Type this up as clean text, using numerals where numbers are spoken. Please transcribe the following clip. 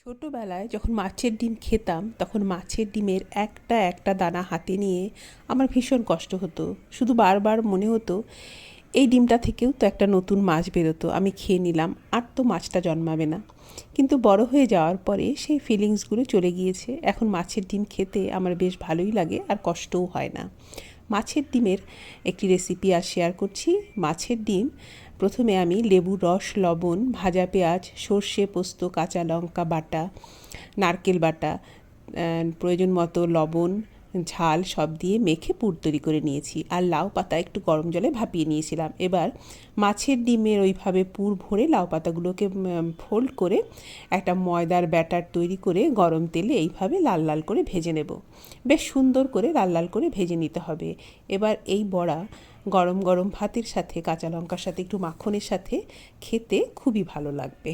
ছোটোবেলায় যখন মাছের ডিম খেতাম তখন মাছের ডিমের একটা একটা দানা হাতে নিয়ে আমার ভীষণ কষ্ট হতো। শুধু বারবার মনে হতো এই ডিমটা থেকেও তো একটা নতুন মাছ বেরোতো, আমি খেয়ে নিলাম, আর তো মাছটা জন্মাবে না। কিন্তু বড় হয়ে যাওয়ার পরে সেই ফিলিংসগুলো চলে গিয়েছে। এখন মাছের ডিম খেতে আমার বেশ ভালোই লাগে আর কষ্টও হয় না। মাছের ডিমের একটি রেসিপি আর শেয়ার করছি। মাছের ডিম প্রথমে আমি লেবুর রস, লবণ, ভাজা পেঁয়াজ, সর্ষে, পোস্ত, কাঁচা লঙ্কা বাটা, নারকেল বাটা, প্রয়োজন মতো লবণ, ঝাল সব দিয়ে মেখে পুর তৈরি করে নিয়েছি। আর লাউ পাতা একটু গরম জলে ভাপিয়ে নিয়েছিলাম। এবার মাছের ডিমের ওইভাবে পুর ভরে লাউ পাতাগুলোকে ফোল্ড করে একটা ময়দার ব্যাটার তৈরি করে গরম তেলে এইভাবে লাল লাল করে ভেজে নেব। বেশ সুন্দর করে লাল লাল করে ভেজে নিতে হবে। এবার এই বড়া গরম গরম ভাতের সাথে, কাঁচা লঙ্কার সাথে, একটু মাখনের সাথে খেতে খুবই ভালো লাগবে।